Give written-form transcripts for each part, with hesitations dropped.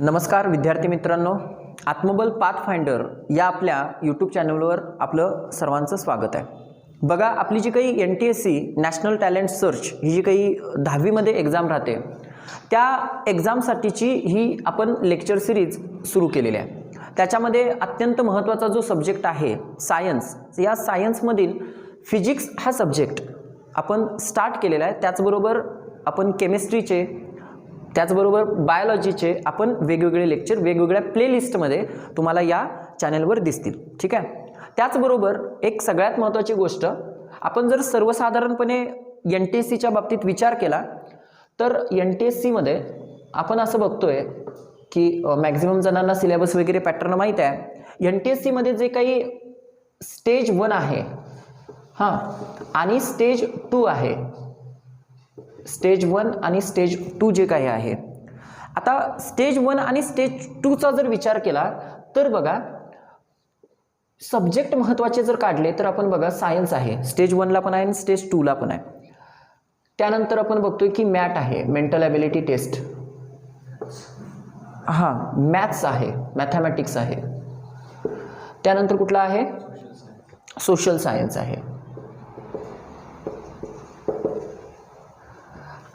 नमस्कार विद्यार्थी मित्रांनो, आत्मबल पाथफाइंडर या आपल्या यूट्यूब चॅनलवर आपलं सर्वांचं स्वागत आहे। बघा, आपली जी काही NTSC नॅशनल टॅलेंट सर्च ही जी काही 10वी मध्ये एग्जाम राहते, त्या एग्जामसाठीची ही आपण लेक्चर सिरीज सुरू केलेली आहे। त्याच्यामध्ये अत्यंत महत्त्वाचा जो सब्जेक्ट आहे सायन्स, या सायन्समधील फिजिक्स हा सब्जेक्ट आपण स्टार्ट केलेला आहे। त्याचबरोबर आपण केमिस्ट्रीचे, त्याचबरोबर बायोलॉजीचे आपण वेगवेगळे लेक्चर वेगवेगळ्या प्लेलिस्टमध्ये तुम्हाला या चॅनलवर दिसतील, ठीक आहे। त्याचबरोबर एक सगळ्यात महत्त्वाची गोष्ट, आपण जर सर्वसाधारणपणे NTSCच्या बाबतीत विचार केला तर NTSCमध्ये आपण असं बघतोय की मॅक्झिमम जणांना सिलेबस वगैरे पॅटर्न माहीत आहे। NTSCमध्ये जे काही स्टेज 1 आहे आणि स्टेज 2 आहे, स्टेज 1 आणि स्टेज 2 जे काही आहे, आता स्टेज 1 आणि स्टेज 2 चा जर विचार केला तर बघा, सब्जेक्ट महत्त्वाचे जर काढले तर आपण बघा सायन्स आहे, स्टेज 1 ला पण आहे आणि स्टेज 2 ला पण आहे। त्यानंतर आपण बघतोय की मॅट आहे, मेंटल ॲबिलिटी टेस्ट, मॅथ्स आहे, मॅथमॅटिक्स आहे, त्यानंतर कुठला आहे, सोशल सायन्स आहे।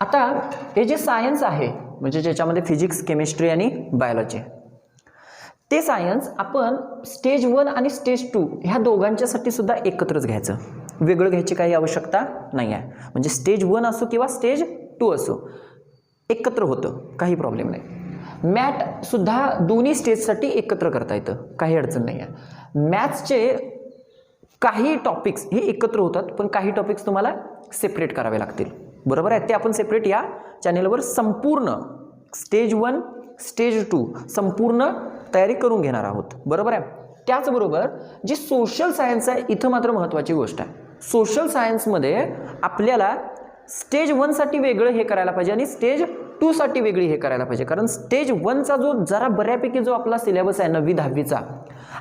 आता हे जे सायन्स आहे म्हणजे ज्याच्यामध्ये फिजिक्स, केमिस्ट्री आणि बायोलॉजी, ते सायन्स आपण स्टेज 1 आणि स्टेज 2 ह्या दोघांच्यासाठी सुद्धा एकत्रच घ्यायचं, वेगळं घ्यायची काही आवश्यकता नाही आहे। म्हणजे स्टेज 1 असो किंवा स्टेज 2 असो, एकत्र होतं, काही प्रॉब्लेम नाही। मॅथ सुद्धा दोन्ही स्टेजसाठी एकत्र करता येतं, काही अडचण नाही आहे। मॅथ्सचे काही टॉपिक्स हे एकत्र होतात, पण काही टॉपिक्स तुम्हाला सेपरेट करावे लागतील, बरोबर आहे। ते आपण सेपरेट या चॅनेलवर संपूर्ण स्टेज 1 स्टेज 2 संपूर्ण तयारी करून घेणार आहोत, बरोबर आहे। त्याचबरोबर जे सोशल सायन्स आहे, इथं मात्र महत्त्वाची गोष्ट आहे, सोशल सायन्समध्ये आपल्याला स्टेज 1 साठी वेगळं हे करायला पाहिजे आणि स्टेज 2 साठी वेगळी हे करायला पाहिजे। कारण स्टेज 1 चा जो जरा बऱ्यापैकी जो आपला सिलेबस आहे 9वी 10वीचा,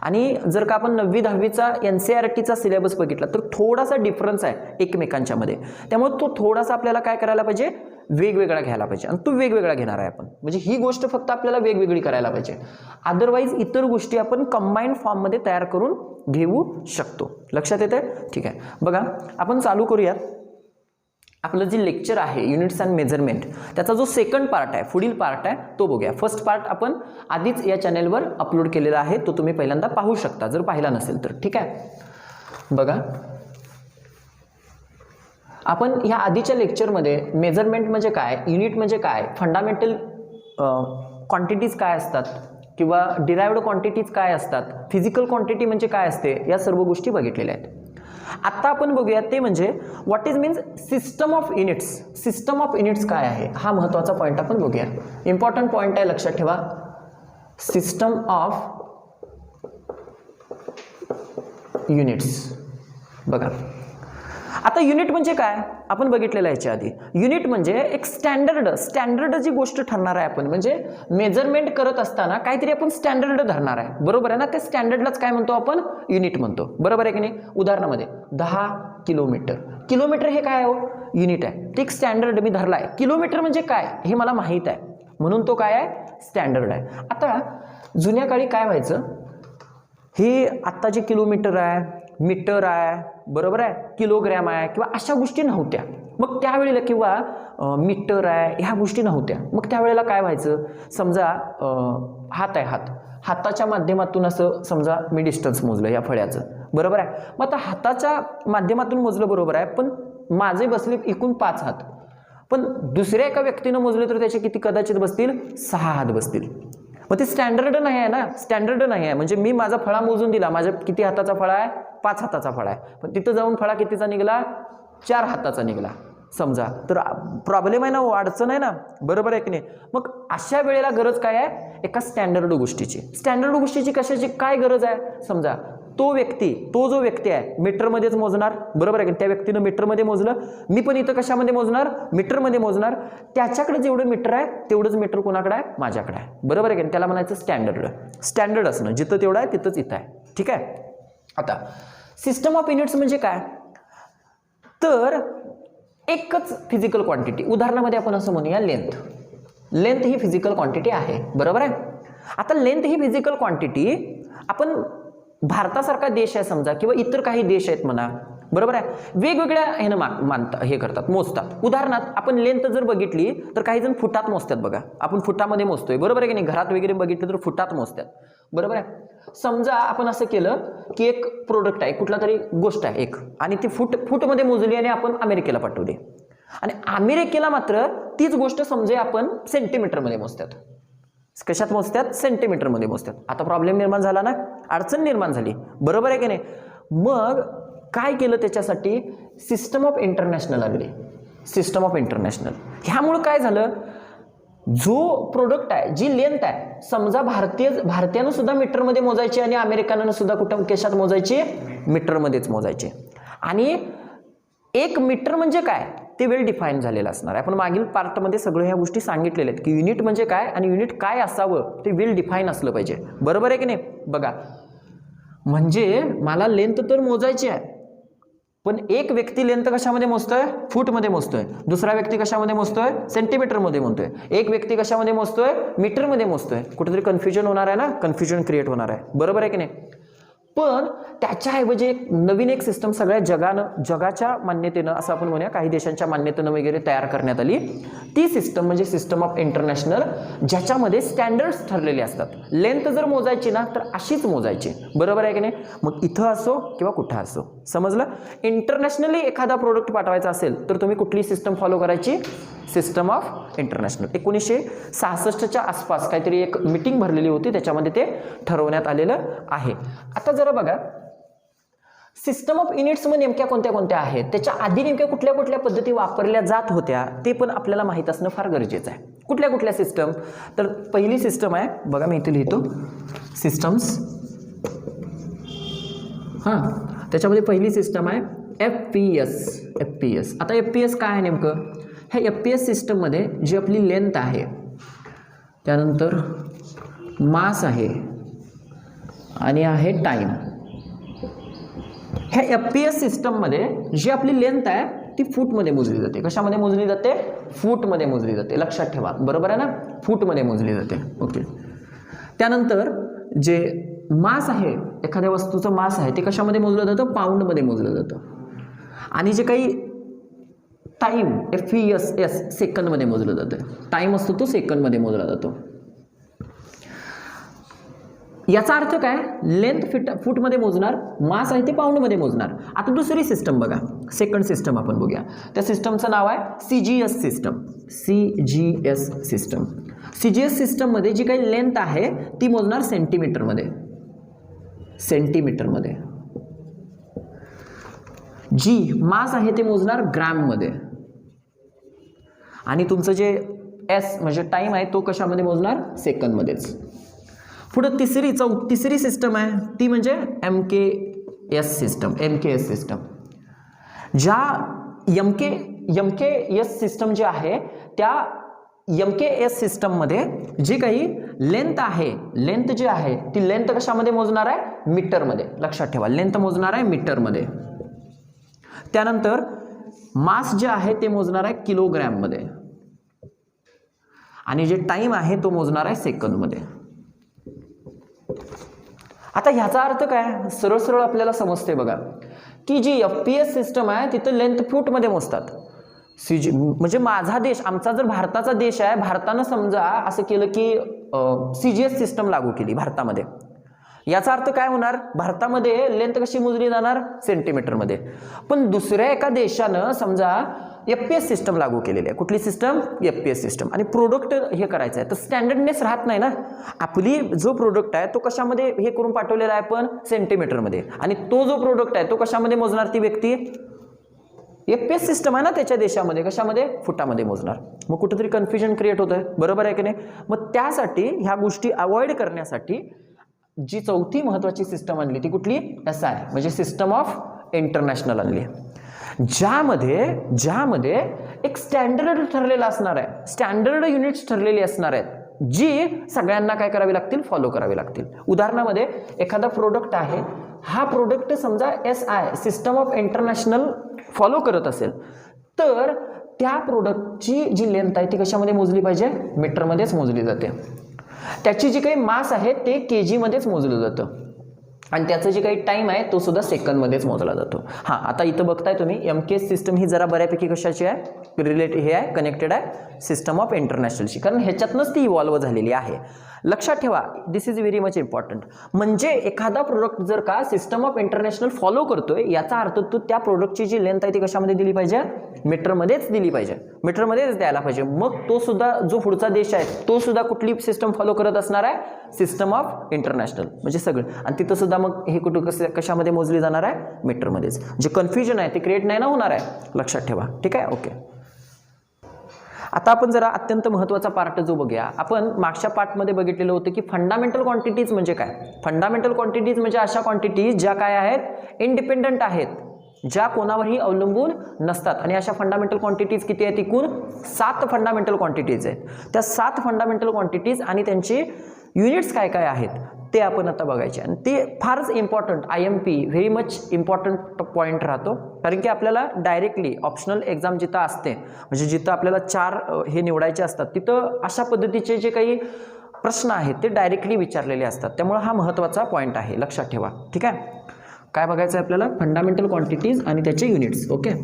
आणि जर का आपण 9वी 10वीचा NCERTचा सिलेबस बघितला तर थोडासा डिफरन्स आहे एकमेकांच्या मध्ये, त्यामुळे तो थोडासा आपल्याला काय करायला पाहिजे, वेगवेगळा घ्यायला पाहिजे। आणि तो वेगवेगळा घेणार आहे आपण, म्हणजे ही गोष्ट फक्त आपल्याला वेगवेगळी करायला पाहिजे, अदरवाईज इतर गोष्टी आपण कंबाईंड फॉर्ममध्ये तयार करून घेऊ शकतो। लक्षात येते, ठीक आहे। बघा, आपण चालू करूयात। आपलं जे लेक्चर आहे युनिट्स अँड मेजरमेंट, त्याचा जो सेकंड पार्ट आहे, पुढील पार्ट आहे, तो बघूया। फर्स्ट पार्ट आपण आधीच या चॅनेलवर अपलोड केलेला आहे, तो तुम्ही पहिल्यांदा पाहू शकता जर पाहिला नसेल तर, ठीक आहे। बघा, आपण ह्या आधीच्या लेक्चरमध्ये मेजरमेंट म्हणजे काय, युनिट म्हणजे काय, फंडामेंटल क्वांटिटीज काय असतात किंवा डिराइव्ड क्वांटिटीज काय असतात, फिजिकल क्वांटिटी म्हणजे काय असते, या सर्व गोष्टी बघितलेल्या आहेत। आता आपण बघूया ते म्हणजे what is means system of units. System of units काय आहे, हा महत्त्वाचा पॉईंट आपण बघूया, इम्पॉर्टंट पॉईंट आहे, लक्षात ठेवा। सिस्टम ऑफ युनिट्स, बघा आता युनिट म्हणजे काय आपण बघितलेलं आहे याच्या आधी। युनिट म्हणजे एक स्टँडर्ड जी गोष्ट ठरणार आहे आपण, म्हणजे मेजरमेंट करत असताना काहीतरी आपण स्टँडर्ड धरणार आहे, बरोबर आहे ना। त्या स्टँडर्डलाच काय म्हणतो आपण, युनिट म्हणतो, बरोबर आहे की नाही। उदाहरणामध्ये 10 किलोमीटर, किलोमीटर हे काय हो, युनिट आहे, ते एक स्टँडर्ड मी धरला आहे। किलोमीटर म्हणजे काय हे मला माहीत आहे, म्हणून तो काय आहे, स्टँडर्ड आहे। आता जुन्या काळी काय व्हायचं, हे आत्ता जे किलोमीटर आहे, मीटर आहे, बरोबर आहे, किलोग्रॅम आहे किंवा अशा गोष्टी नव्हत्या, मग त्यावेळेला किंवा मीटर आहे, ह्या गोष्टी नव्हत्या। मग त्यावेळेला काय व्हायचं, समजा हात आहे, हाताच्या माध्यमातून असं समजा मी डिस्टन्स मोजलं या फळ्याचं, बरोबर आहे। मग आता हाताच्या माध्यमातून मोजलं, बरोबर आहे, पण माझे बसले एकूण 5 हात, पण दुसऱ्या एका व्यक्तीनं मोजले तर त्याचे किती कदाचित बसतील, 6 हात बसतील। मग ते स्टँडर्ड नाही आहे ना, स्टँडर्ड नाही आहे, म्हणजे मी माझा फळा मोजून दिला, माझ्या किती हाताचा फळा आहे, 5 हाताचा फळा आहे, पण तिथं जाऊन फळा कितीचा निघाला, 4 हाताचा निघाला समजा, तर प्रॉब्लेम आहे ना, अडचण आहे ना, बरोबर आहे की नाही। मग अशा वेळेला गरज काय आहे, एका स्टँडर्ड गोष्टीची। स्टँडर्ड गोष्टीची कशाची काय गरज आहे, समजा तो जो व्यक्ती आहे मीटरमध्येच मोजणार, बरोबर आहे की, त्या व्यक्तीनं मीटरमध्ये मोजलं, मी पण इथं कशामध्ये मोजणार, मीटरमध्ये मोजणार, त्याच्याकडे जेवढं मीटर आहे तेवढंच मीटर कोणाकडे आहे, माझ्याकडे आहे, बरोबर आहे की। त्याला म्हणायचं स्टँडर्ड असणं, जिथं तेवढं आहे तिथंच इथं आहे, ठीक आहे। आता सिस्टम ऑफ युनिट्स म्हणजे काय, तर एकच फिजिकल क्वांटिटी, उदाहरणामध्ये आपण असं म्हणूया लेंथ, लेंथ ही फिजिकल क्वांटिटी आहे, बरोबर आहे। आता लेंथ ही फिजिकल क्वांटिटी आपण भारतासारखा देश आहे समजा किंवा इतर काही देश आहेत म्हणा, बरोबर आहे, वेगवेगळ्या ह्यानं मानतात, हे करतात, मोजतात. उदाहरणार्थ आपण लेंथ जर बघितली तर काही जण फुटात मोजतात बघा, आपण फुटामध्ये मोजतोय, बरोबर आहे की नाही, घरात वगैरे बघितलं तर फुटात मोजतात, बरोबर आहे. समजा आपण असं केलं की एक प्रोडक्ट आहे, कुठला तरी गोष्ट आहे एक, आणि ती फूटमध्ये मोजली आणि आपण अमेरिकेला पाठवली, आणि अमेरिकेला मात्र तीच गोष्ट समजे आपण सेंटीमीटरमध्ये मोजतात. कशात मोजतात? सेंटीमीटरमध्ये मोजतात. आता प्रॉब्लेम निर्माण झाला ना, अडचण निर्माण झाली, बरोबर आहे की नाही. मग काय केलं त्याच्यासाठी? सिस्टम ऑफ इंटरनॅशनल आणली, सिस्टम ऑफ इंटरनॅशनल. ह्यामुळे काय झालं, जो प्रोडक्ट आहे, जी लेंथ आहे, समजा भारतीयानं सुद्धा मीटरमध्ये मोजायची आणि अमेरिकनानं सुद्धा कुठं कशात मोजायची? मीटरमध्येच मोजायची. आणि 1 मीटर म्हणजे काय ते वेल डिफाईन झालेलं असणार आहे. आपण मागील पार्टमध्ये सगळ्या ह्या गोष्टी सांगितलेल्या आहेत की युनिट म्हणजे काय आणि युनिट काय असावं ते वेल डिफाईन असलं पाहिजे, बरोबर आहे की नाही. बघा, म्हणजे मला लेंथ तर मोजायची आहे, पण एक व्यक्ती लेंथ कशामध्ये मोजतोय? फूटमध्ये मोजतोय. दुसरा व्यक्ती कशामध्ये मोजतोय? सेंटीमीटरमध्ये मोजतोय. एक व्यक्ती कशामध्ये मोजतोय? मीटरमध्ये मोजतोय. कुठेतरी कन्फ्युजन होणार आहे ना, कन्फ्युजन क्रिएट होणार आहे, बरोबर आहे की नाही. पण त्याच्याऐवजी एक नवीन एक सिस्टम सगळ्या जगाच्या मान्यतेनं, असं आपण म्हणूया काही देशांच्या मान्यतेनं वगैरे तयार करण्यात आली. ती सिस्टम म्हणजे सिस्टम ऑफ इंटरनॅशनल, ज्याच्यामध्ये स्टँडर्ड्स ठरलेले असतात. लेंथ जर मोजायची ना तर अशीच मोजायची, बरोबर आहे की नाही. मग इथं असो किंवा कुठं असो, समजलं. इंटरनॅशनली एखादा प्रोडक्ट पाठवायचा असेल तर तुम्ही कुठली सिस्टम फॉलो करायची? System of international. 1966च्या आसपास काहीतरी एक मीटिंग भरलेली होती, त्याच्यामध्ये ते ठरवण्यात आलेलं आहे. आता जरा बघा, सिस्टम ऑफ युनिट्स मग नेमक्या कोणत्या कोणत्या आहेत, त्याच्या आधी नेमक्या कुठल्या कुठल्या पद्धती वापरल्या जात होत्या ते पण आपल्याला माहीत असणं फार गरजेचं आहे. कुठल्या कुठल्या सिस्टम? तर पहिली सिस्टम आहे बघा, मी इथे लिहितो सिस्टम्स. हां, त्याच्यामध्ये पहिली सिस्टम आहे FPS. आता FPS काय आहे नेमकं? ह्या FPS सिस्टममध्ये जी आपली लेंथ आहे, त्यानंतर मास आहे आणि आहे टाईम. ह्या FPS सिस्टममध्ये जी आपली लेंथ आहे ती फूटमध्ये मोजली जाते. कशामध्ये मोजली जाते? फूटमध्ये मोजली जाते, लक्षात ठेवा, बरोबर आहे ना, फूटमध्ये मोजली जाते. ओके. त्यानंतर जे मास आहे, एखाद्या वस्तूचं मास आहे, ते कशामध्ये मोजलं जातं? पाऊंडमध्ये मोजलं जातं. आणि जे काही टाईम FES सेकंदमध्ये मोजलं जातं. टाईम असतो तो सेकंदमध्ये मोजला जातो. याचा अर्थ काय? लेंथ फूटमध्ये मोजणार, मास आहे ते पाऊंडमध्ये मोजणार. आता दुसरी सिस्टम बघा, सेकंड सिस्टम आपण बघूया. त्या सिस्टमचं नाव आहे CGS सिस्टम. CGS सिस्टममध्ये जी काही लेंथ आहे ती मोजणार सेंटीमीटरमध्ये. जी मास आहे ते मोजणार ग्रॅममध्ये. आणि तुमचं जे S म्हणजे टाईम आहे तो कशामध्ये मोजणार? सेकंदमध्येच. पुढं तिसरी सिस्टम आहे ती म्हणजे MKS सिस्टम. ज्या MKS सिस्टम जे आहे त्या MKS सिस्टममध्ये जी काही लेंथ आहे, लेंथ जी आहे ती लेंथ कशामध्ये मोजणार आहे? मीटरमध्ये. लक्षात ठेवा, लेंथ मोजणार आहे मीटरमध्ये. त्यानंतर मास जे आहे ते मोजणार आहे किलोग्रॅममध्ये. आणि जे टाईम आहे तो मोजणार आहे सेकंदमध्ये. आता ह्याचा अर्थ काय? सरळ आपल्याला समजते बघा, की जी FPS सिस्टम आहे तिथं लेंथ फूटमध्ये मोजतात. म्हणजे माझा देश, आमचा जर भारताचा देश आहे, भारतानं समजा असं केलं की CGS सिस्टम लागू केली भारतामध्ये, याचा अर्थ काय होणार? भारतामध्ये लेंथ कशी मोजली जाणार? सेंटीमीटरमध्ये. पण दुसऱ्या एका देशानं समजा FPS सिस्टम लागू केलेली आहे. कुठली सिस्टम? FPS system. आणि प्रोडक्ट हे करायचं आहे तर स्टँडर्डनेस राहत नाही ना. आपली जो प्रोडक्ट आहे तो कशामध्ये हे करून पाठवलेला आहे? पण सेंटीमीटरमध्ये. आणि तो जो प्रोडक्ट आहे तो कशामध्ये मोजणार ती व्यक्ती? FPS सिस्टम आहे ना त्याच्या देशामध्ये, कशामध्ये? फुटामध्ये मोजणार. मग कुठेतरी कन्फ्युजन क्रिएट होतं, बरोबर आहे की नाही. मग त्यासाठी ह्या गोष्टी अवॉइड करण्यासाठी जी चौथी महत्त्वाची सिस्टम आणली ती कुठली? SI म्हणजे सिस्टम ऑफ इंटरनॅशनल आणली. ज्यामध्ये एक स्टँडर्ड ठरलेला असणार आहे, स्टँडर्ड युनिट्स ठरलेली असणार आहेत, जी सगळ्यांना काय करावी लागतील? फॉलो करावी लागतील. उदाहरणामध्ये एखादा प्रोडक्ट आहे, हा प्रोडक्ट समजा SI system of international follow करत असेल तर त्या प्रोडक्टची जी लेंथ आहे ती कशामध्ये मोजली पाहिजे? मीटरमध्येच मोजली जाते. त्याची जी काही मास आहे ते केजी मध्येच मोजलं जातं आणि त्याचं जे काही टाइम आहे तो सुद्धा सेकंदमध्येच मोजला जातो. हां, आता इथं बघताय तुम्ही MKS सिस्टम ही जरा बऱ्यापैकी कशाची आहे, हे आहे, कनेक्टेड आहे सिस्टम ऑफ इंटरनॅशनलशी, कारण ह्याच्यातनंच ती इव्हॉल्व झालेली आहे. लक्षात ठेवा, दिस इज व्हेरी मच इम्पॉर्टंट. म्हणजे एखादा प्रोडक्ट जर का सिस्टम ऑफ इंटरनॅशनल फॉलो करतोय याचा अर्थ तो त्या प्रोडक्टची जी लेंथ आहे ती कशामध्ये दिली पाहिजे, मीटरमध्येच दिली पाहिजे, मीटरमध्येच द्यायला पाहिजे. मग तो सुद्धा जो पुढचा देश आहे तो सुद्धा कुठली सिस्टम फॉलो करत असणार आहे, सिस्टम ऑफ इंटरनॅशनल, म्हणजे सगळं. आणि तिथं सुद्धा मग हे कुठं कशामध्ये मोजली जाणार आहे, मीटरमध्येच. जे कन्फ्युजन आहे ते क्रिएट नाही ना होणार आहे, लक्षात ठेवा. ठीक आहे, ओके. आता आपण जरा अत्यंत महत्त्वाचा पार्ट जो बघूया, आपण मागच्या पार्टमध्ये बघितलेलं होतं की फंडामेंटल क्वांटिटीज म्हणजे काय. फंडामेंटल क्वांटिटीज म्हणजे अशा क्वांटिटीज ज्या काय आहेत, इंडिपेंडंट आहेत, ज्या कोणावरही अवलंबून नसतात. आणि अशा फंडामेंटल क्वांटिटीज किती आहेत, एकूण 7 फंडामेंटल क्वांटिटीज आहेत. त्या 7 फंडामेंटल क्वांटिटीज आणि त्यांची युनिट्स काय काय आहेत ते आपण आता बघायचे. आणि ते फारच important, IMP very much important point राहतो. कारण की आपल्याला डायरेक्टली ऑप्शनल एक्झाम जिथं असते, म्हणजे जिथं आपल्याला 4 हे निवडायचे असतात, तिथं अशा पद्धतीचे जे काही प्रश्न आहेत ते डायरेक्टली विचारलेले असतात. त्यामुळे हा महत्त्वाचा पॉईंट आहे, लक्षात ठेवा. ठीक आहे, काय बघायचं आहे आपल्याला, फंडामेंटल क्वांटिटीज आणि त्याचे युनिट्स. ओके,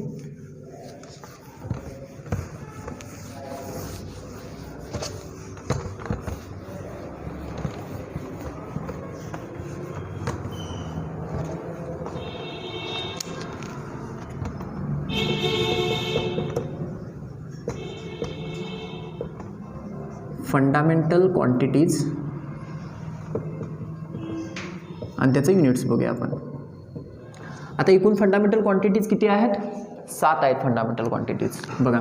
फंडामेंटल क्वांटिटीज आणि त्याचे युनिट्स बघूया आपण. आता एकूण फंडामेंटल क्वांटिटीज किती आहेत, 7 आहेत फंडामेंटल क्वांटिटीज. बघा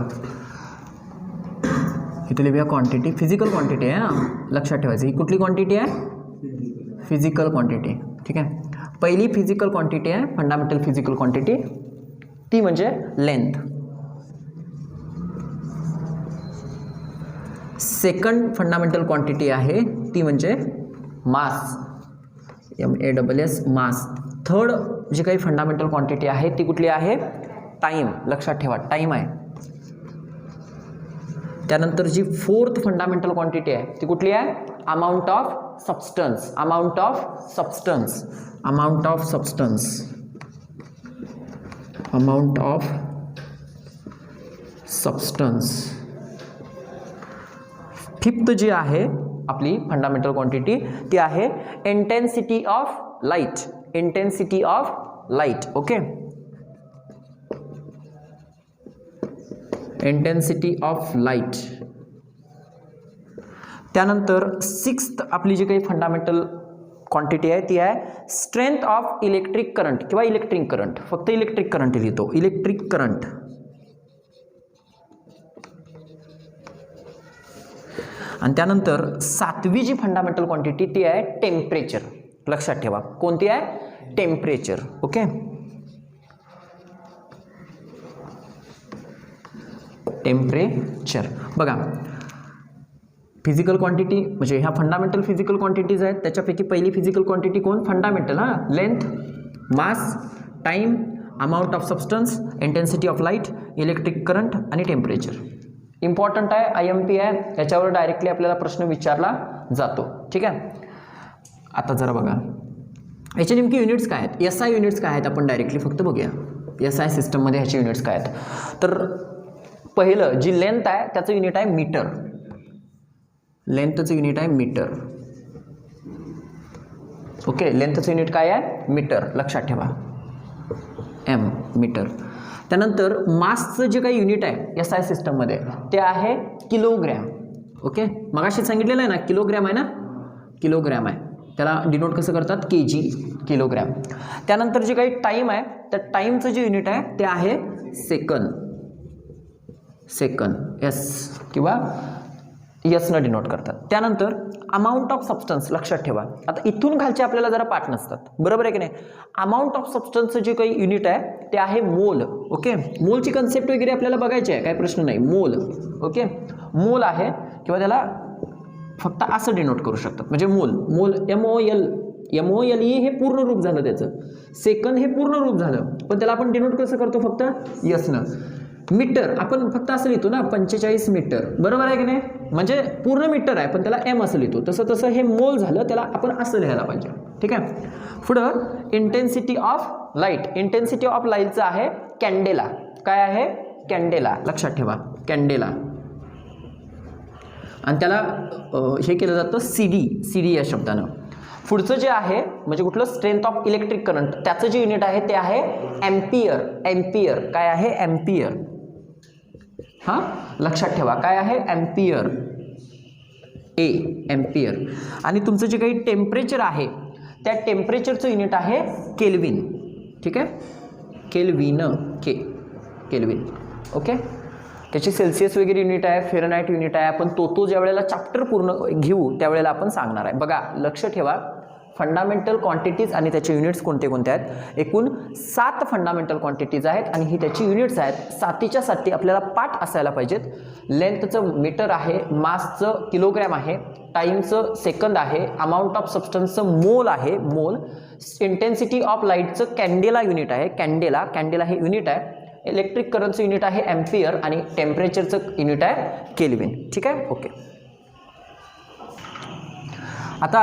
इथे लिहूया क्वांटिटी, फिजिकल क्वांटिटी आहे ना, लक्षात ठेवायचं. ही कुठली क्वांटिटी आहे, फिजिकल क्वांटिटी. ठीक आहे, पहिली फिजिकल क्वांटिटी आहे फंडामेंटल फिजिकल क्वांटिटी, ती म्हणजे लेंथ. सेकंड फंडामेंटल क्वांटिटी आहे ती म्हणजे मास, MASS, मास. थर्ड जी काही फंडामेंटल क्वांटिटी आहे ती कुठली आहे, टाइम. लक्षात ठेवा, टाइम आहे. त्यानंतर जी फोर्थ फंडामेंटल क्वांटिटी आहे ती कुठली आहे, amount of substance. Amount of substance, amount of substance, amount of substance. Fifth जी आहे आपली फंडामेंटल क्वांटिटी ती आहे intensity of light. Intensity of light. Okay, intensity of light. त्यानंतर सिक्स्थ आपली जी काही फंडामेंटल क्वांटिटी आहे ती आहे स्ट्रेंथ ऑफ इलेक्ट्रिक करंट किंवा इलेक्ट्रिक करंट. फक्त इलेक्ट्रिक करंट लिहितो, इलेक्ट्रिक करंट. आणि त्यानंतर 7वी जी फंडामेंटल क्वांटिटी ती आहे टेम्परेचर. लक्षात ठेवा, कोणती आहे, टेम्परेचर. Okay, temperature. बघा फिजिकल क्वांटिटी म्हणजे ह्या फंडामेंटल फिजिकल क्वांटिटीज आहेत, त्याच्यापैकी पहिली फिजिकल क्वांटिटी कोण, fundamental. Length, mass, time, amount of substance, intensity of light, electric current आणि टेम्परेचर. इम्पॉर्टंट आहे, IMP आहे, याच्यावर डायरेक्टली आपल्याला प्रश्न विचारला जातो. ठीक आहे, आता जरा बघा याचे नेमके युनिट्स काय आहेत, SI युनिट्स काय आहेत, आपण डायरेक्टली फक्त बघूया. SI सिस्टममध्ये ह्याचे युनिट्स काय आहेत. तर पहिलं जी लेंथ आहे त्याचं युनिट आहे मीटर. लेंथचं युनिट आहे मीटर. ओके, लेंथचं युनिट काय आहे, मीटर. लक्षात ठेवा, M, मीटर. त्यानंतर मासचं जे काही युनिट आहे SI सिस्टममध्ये ते आहे किलोग्रॅम. ओके, मगाशी सांगितलेलं आहे ना, किलोग्रॅम आहे ना, किलोग्रॅम आहे. त्याला डिनोट कसं करतात, KG, किलोग्रॅम. त्यानंतर जे काही टाईम आहे त्या टाईमचं जे युनिट आहे ते आहे सेकंद. सेकंद, S किंवा यसनं डिनोट करतात. त्यानंतर अमाऊंट ऑफ सबस्टन्स. लक्षात ठेवा, आता इथून खालचे आपल्याला जरा पाठ नसतात, बरोबर आहे की नाही. अमाऊंट ऑफ सबस्टन्सचं जे काही युनिट आहे ते आहे मोल. ओके, मोलची कन्सेप्ट वगैरे आपल्याला बघायची आहे, काही प्रश्न नाही. मोल. ओके, मोल आहे किंवा त्याला फक्त असं डिनोट करू शकतात, म्हणजे मोल. मोल MOLE हे पूर्ण रूप झालं त्याचं. सेकंद हे पूर्ण रूप झालं, पण त्याला आपण डिनोट कसं करतो, फक्त यसनं. मीटर आपण फक्त असं लिहितो ना 45 मीटर, बरोबर आहे की नाही, म्हणजे पूर्ण मीटर आहे पण त्याला एम असं लिहितो, तसं तसं हे मोल झालं, त्याला आपण असं लिहायला पाहिजे. ठीक आहे. पुढं intensity of light, intensity of लाईटचं आहे कॅन्डेला. काय आहे? कॅन्डेला. लक्षात ठेवा कॅन्डेला. आणि त्याला हे केलं जातं सी डी या शब्दानं. पुढचं जे आहे म्हणजे कुठलं स्ट्रेंथ ऑफ इलेक्ट्रिक करंट, त्याचं जे युनिट आहे ते आहे एम्पियर. एम्पियर काय आहे? एम्पियर. हां लक्षात ठेवा काय आहे? एम्पियर. एम्पियर. आणि तुमचं जे काही टेम्परेचर आहे त्या टेम्परेचरचं युनिट आहे केल्विन. ठीक आहे. केल्विन. केल्विन. ओके. त्याची सेल्सिअस वगैरे युनिट आहे, फेरनहाइट युनिट आहे. आपण तो ज्या वेळेला चॅप्टर पूर्ण घेऊ त्यावेळेला आपण सांगणार आहे. बघा लक्ष ठेवा, फंडामेंटल क्वांटिटीज आणि त्याचे युनिट्स कोणते कोणते आहेत. एकूण 7 फंडामेंटल क्वांटिटीज आहेत आणि ही त्याची युनिट्स आहेत. 7च्या 7 आपल्याला पाठ असायला पाहिजेत. लेंथचं मीटर आहे, मासचं किलोग्रॅम आहे, टाईमचं सेकंद आहे, अमाऊंट ऑफ सबस्टन्सचं मोल आहे, मोल. इंटेन्सिटी ऑफ लाईटचं कॅन्डेला युनिट आहे, कॅन्डेला हे युनिट आहे. इलेक्ट्रिक करंटचं युनिट आहे एम्पियर आणि टेम्परेचरचं युनिट आहे केल्विन. ठीक आहे. ओके. आता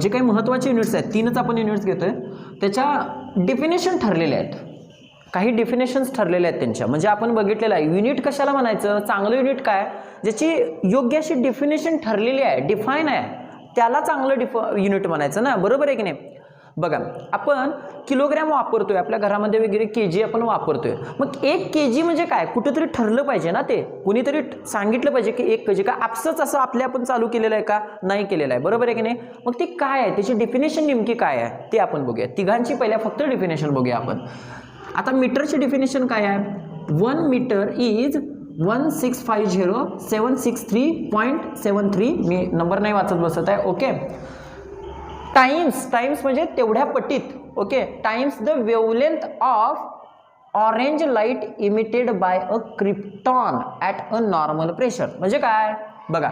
जे काही महत्त्वाचे युनिट्स आहेत 3च आपण युनिट्स घेतोय, त्याच्या डेफिनेशन ठरलेल्या आहेत. काही डेफिनेशन्स ठरलेल्या आहेत त्यांच्या, म्हणजे आपण बघितलेलं आहे युनिट कशाला म्हणायचं, चांगलं युनिट काय ज्याची योग्य अशी डेफिनेशन ठरलेली आहे, डिफाईन आहे, त्याला चांगलं युनिट म्हणायचं ना, बरोबर आहे की नाही. बघा आपण किलोग्रॅम वापरतोय आपल्या घरामध्ये वगैरे, केजी आपण वापरतोय. मग 1 केजी म्हणजे काय, कुठेतरी ठरलं पाहिजे ना, ते कुणीतरी सांगितलं पाहिजे की 1 केजी. का आपसंच असं आपल्या आपण चालू केलेलं आहे का, नाही केलेलं आहे, बरोबर आहे की नाही. मग ते काय आहे, त्याची डेफिनेशन नेमकी काय आहे ते आपण बघूया. तिघांची पहिल्या फक्त डेफिनेशन बघूया आपण. आता मीटरची डेफिनेशन काय आहे. 1 मीटर इज 1650763.73. मी नंबर नाही वाचत बसत आहे. ओके. टाइम्स म्हणजे तेवढ्या पटीत. Okay. Times the wavelength of orange light emitted by a krypton at a normal pressure. म्हणजे काय बघा,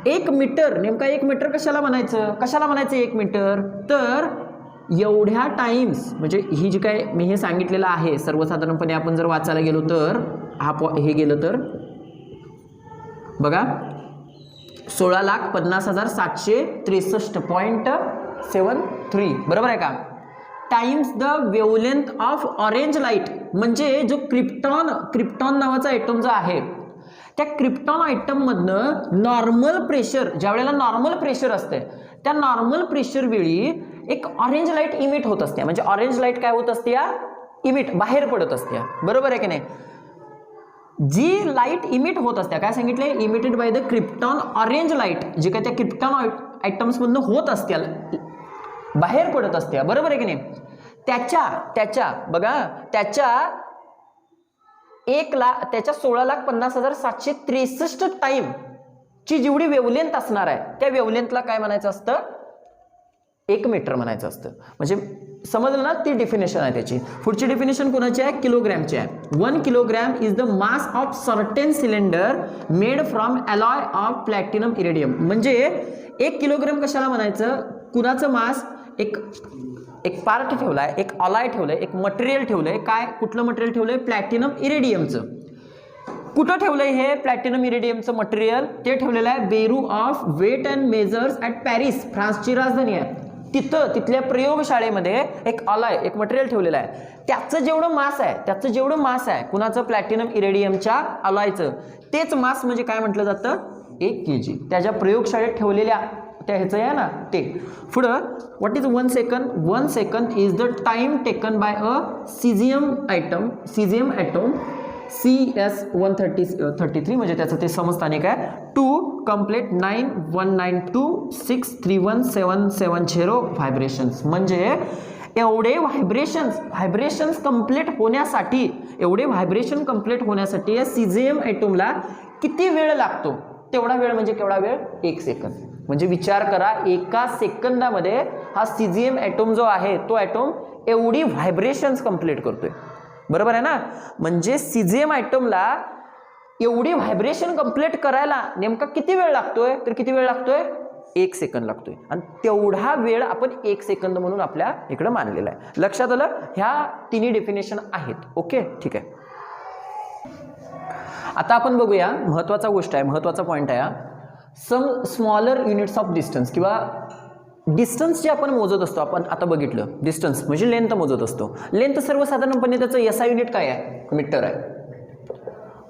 1 मीटर, नेमका 1 मीटर कशाला म्हणायचं 1 मीटर, तर एवढ्या टाइम्स, म्हणजे ही जी काय मी हे सांगितलेलं आहे सर्वसाधारणपणे आपण जर वाचायला गेलो तर हे गेलं तर बघा 16,50,763.73. बरोबर आहे का. Times the wavelength of orange light, म्हणजे जो क्रिप्टॉन नावाचा आयटम जो आहे त्या क्रिप्टॉन आयटममधनं नॉर्मल प्रेशर, ज्या वेळेला नॉर्मल प्रेशर असते त्या नॉर्मल प्रेशर वेळी एक ऑरेंज लाईट इमिट होत असते. म्हणजे ऑरेंज लाईट काय होत असते, इमिट बाहेर पडत असते, बरोबर आहे की नाही. जी लाईट इमिट होत असते, काय सांगितले, emitted by the krypton orange light, जी काय त्या क्रिप्टॉन आयटम्समधनं होत असते, बाहेर पडत असते, बरोबर आहे की नाही. त्याच्या बघा त्याच्या 16,50,763 टाइम ची जेवढी वेवलेंथ असणार आहे त्या वेवलेंथला काय म्हणायचं असतं, 1 मीटर म्हणायचं असतं. म्हणजे समजलं ना, ती डेफिनेशन आहे त्याची. पुढची डेफिनेशन कोणाची आहे, किलोग्रॅमची आहे. 1 kilogram is the mass of certain cylinder made from alloy of platinum iridium. म्हणजे 1 किलोग्रॅम कशाला म्हणायचं, कुणाचं मास, एक पार्ट ठेवलाय, एक अलॉय ठेवलंय, एक मटेरियल ठेवलंय. काय, कुठलं मटेरियल ठेवलंय, प्लॅटिनम इरेडियमचं. कुठं ठेवलंय हे प्लॅटिनम इरेडियमचं मटेरियल, ते ठेवलेलं आहे bureau of weight and measures at Paris, फ्रान्सची राजधानी आहे. तिथल्या प्रयोगशाळेमध्ये एक अलॉय, एक मटेरियल ठेवलेलं आहे. त्याचं जेवढं मास आहे कुणाचं, प्लॅटिनम इरेडियमच्या अलॉयचं, तेच मास म्हणजे काय म्हटलं जातं, 1 kg. त्याच्या प्रयोगशाळेत ठेवलेल्या त्या ह्याचं आहे ना ते. पुढं what is 1 second. 1 second is the time taken by a caesium atom CS133, म्हणजे त्याचं ते समस्थानिक आहे, टू कंप्लीट 9192631770 व्हायब्रेशन्स. म्हणजे एवढे व्हायब्रेशन्स कंप्लीट होण्यासाठी या सीझियम ॲटमला किती वेळ लागतो, तेवढा वेळ म्हणजे केवढा वेळ, 1 सेकंद. म्हणजे विचार करा, 1 सेकंदामध्ये हा सीझियम ॲटम जो आहे तो ॲटम एवढी व्हायब्रेशन्स कंप्लीट करतोय, बरोबर आहे ना. म्हणजे सीझियम ॲटमला एवढी व्हायब्रेशन कंप्लीट करायला नेमका किती वेळ लागतोय, तर किती वेळ लागतोय, 1 सेकंद लागतोय. आणि तेवढा वेळ आपण 1 सेकंद म्हणून आपल्या इकडे मानलेला आहे. लक्षात आलं. ह्या 3 डेफिनेशन आहेत. ओके, ठीक आहे. आता आपण बघूया, महत्त्वाचा गोष्ट आहे, महत्त्वाचा पॉईंट आहे. सम स्मॉलर युनिट्स ऑफ डिस्टन्स किंवा डिस्टन्स जे आपण मोजत असतो, आपण आता बघितलं डिस्टन्स म्हणजे लेंथ मोजत असतो. लेंथ सर्वसाधारणपणे त्याचं एसआय युनिट काय आहे? मीटर आहे,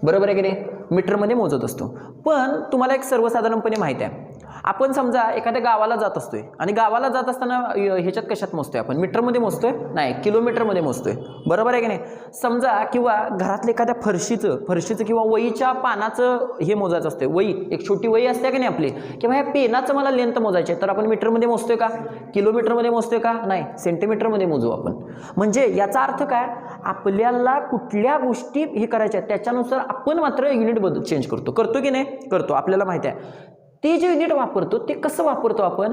बरोबर आहे की नाही? मीटरमध्ये मोजत असतो. पण तुम्हाला एक सर्वसाधारणपणे माहिती आहे, आपण समजा एखाद्या गावाला जात असतोय आणि गावाला जात असताना ह्याच्यात कशात मोजतोय आपण? मीटरमध्ये मोजतोय? नाही, किलोमीटरमध्ये मोजतोय, बरोबर आहे की नाही? समजा किंवा घरातल्या एखाद्या फरशीचं किंवा वहीच्या पानाचं हे मोजायचं असते, वही एक छोटी वही असते की नाही आपली, किंवा ह्या पेनाचं मला लेंथ मोजायची आहे, तर आपण मीटरमध्ये मोजतोय का? किलोमीटरमध्ये मोजतोय का? नाही, सेंटीमीटरमध्ये मोजू आपण. म्हणजे याचा अर्थ काय? आपल्याला कुठल्या गोष्टी हे करायच्या आहेत त्याच्यानुसार आपण मात्र युनिट चेंज करतो की नाही? करतो. आपल्याला माहिती आहे ते जे युनिट वापरतो ते कसं वापरतो आपण,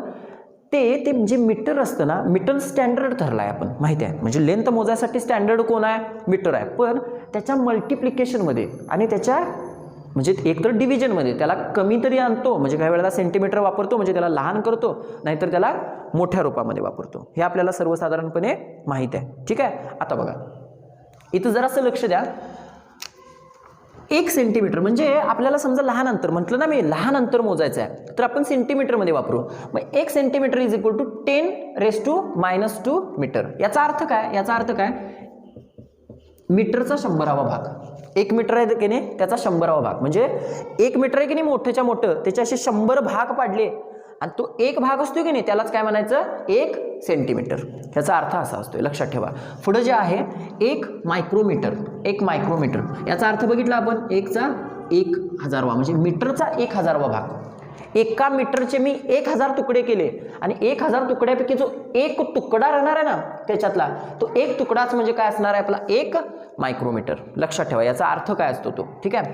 ते जे मीटर असतं ना, मीटर स्टँडर्ड ठरला आहे आपण, माहिती आहे. म्हणजे लेंथ मोजायसाठी स्टँडर्ड कोण आहे? मीटर आहे. पण त्याच्या मल्टिप्लिकेशनमध्ये आणि त्याच्या म्हणजे एकतर डिव्हिजनमध्ये त्याला कमी तरी आणतो, म्हणजे काही वेळेला सेंटीमीटर वापरतो म्हणजे त्याला लहान करतो, नाहीतर त्याला मोठ्या रूपामध्ये वापरतो. हे आपल्याला सर्वसाधारणपणे माहीत आहे. ठीक आहे. आता बघा इथं जरासं लक्ष द्या. 1 सेंटीमीटर म्हणजे आपल्याला समजा लहान अंतर म्हटलं ना, मी लहान अंतर मोजायचं आहे तर आपण सेंटीमीटरमध्ये वापरू. मग 1 centimetre is equal to 10⁻² metre. याचा अर्थ काय? मीटरचा 100वा भाग. 1 मीटर आहे की नाही, त्याचा 100वा भाग. म्हणजे 1 मीटर आहे की नाही, मोठ्याच्या मोठं त्याचे असे 100 भाग पाडले आणि तो एक भाग असतो की नाही, त्यालाच काय म्हणायचं? 1 सेंटीमीटर. याचा अर्थ असा असतो, लक्षात ठेवा. पुढं जे आहे 1 मायक्रोमीटर. याचा अर्थ बघितला आपण, 1चा 1000वा म्हणजे मीटरचा 1000वा भाग. एका मीटरचे मी 1000 तुकडे केले आणि 1000 तुकड्यापैकी जो एक तुकडा राहणार आहे ना त्याच्यातला, तो एक तुकडाच म्हणजे काय असणार आहे आपला? 1 मायक्रोमीटर. लक्षात ठेवा याचा अर्थ काय असतो तो. ठीक आहे.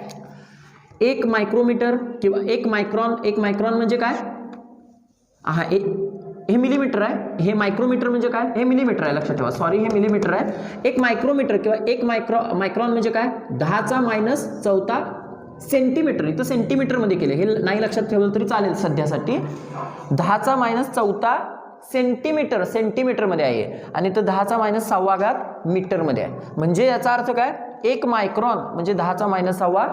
1 मायक्रोमीटर किंवा 1 मायक्रॉन म्हणजे काय? हा हे मिलीमीटर आहे, हे मायक्रोमीटर म्हणजे काय? हे मिलीमीटर आहे. लक्षात ठेवा, सॉरी, हे मिलीमीटर आहे. 1 मायक्रोमीटर किंवा 1 मायक्रॉन म्हणजे काय? 10⁻⁴ सेंटीमीटर. इथं सेंटीमीटरमध्ये केले, हे नाही लक्षात ठेवलं तरी चालेल सध्यासाठी. 10⁻⁴ सेंटीमीटरमध्ये आहे आणि इथं 10⁻⁷ मीटरमध्ये आहे. म्हणजे याचा अर्थ काय? 1 मायक्रॉन म्हणजे 10⁻⁷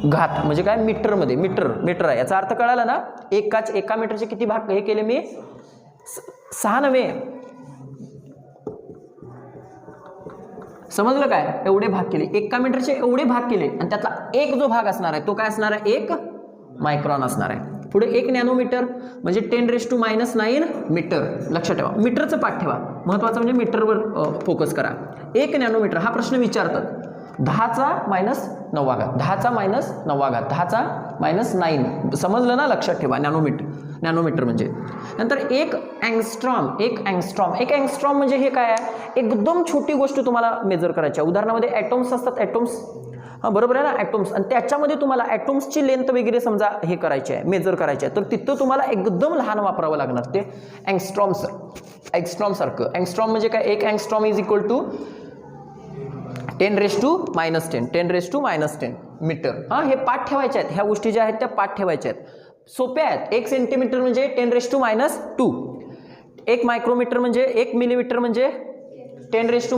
घात म्हणजे काय? मीटरमध्ये. मीटर आहे. याचा अर्थ कळाला ना? एका मीटरचे किती भाग हे केले मी? 6 नव्हे, समजलं काय? एवढे भाग केले, एका मीटरचे एवढे भाग केले आणि त्यातला एक जो भाग असणार आहे तो काय असणार आहे? 1 मायक्रॉन असणार आहे. पुढे 1 नॅनोमीटर म्हणजे 10⁻⁹ मीटर. लक्षात ठेवा, मीटरचं पाठ ठेवा, महत्वाचं म्हणजे मीटरवर फोकस करा. 1 नॅनोमीटर हा प्रश्न विचारतात. 10⁻⁹ 10⁻⁹ समजलं ना? लक्षात ठेवा, नॅनोमीटर म्हणजे. नंतर 1 अँगस्ट्रॉम म्हणजे हे काय आहे? एकदम छोटी गोष्ट तुम्हाला मेजर करायची आहे. उदाहरणामध्ये ॲटॉम्स असतात, ॲटॉम्स, हां बरोबर आहे ना, ॲटॉम्स, आणि त्याच्यामध्ये तुम्हाला ॲटॉम्सची लेंथ वगैरे समजा हे करायची आहे, मेजर करायची आहे, तर तिथं तुम्हाला एकदम लहान वापरावं लागणार ते अँगस्ट्रॉम सारखं. अँगस्ट्रॉम म्हणजे काय? 1 angstrom is equal to 10⁻⁻10 metre. हां, हे पाठ ठेवायचे आहेत, ह्या गोष्टी ज्या आहेत त्या पाठ ठेवायच्या आहेत, सोप्या आहेत. 1 सेंटीमीटर म्हणजे 10⁻². 1 मायक्रोमीटर म्हणजे 1 मिलीमीटर म्हणजे 10⁻³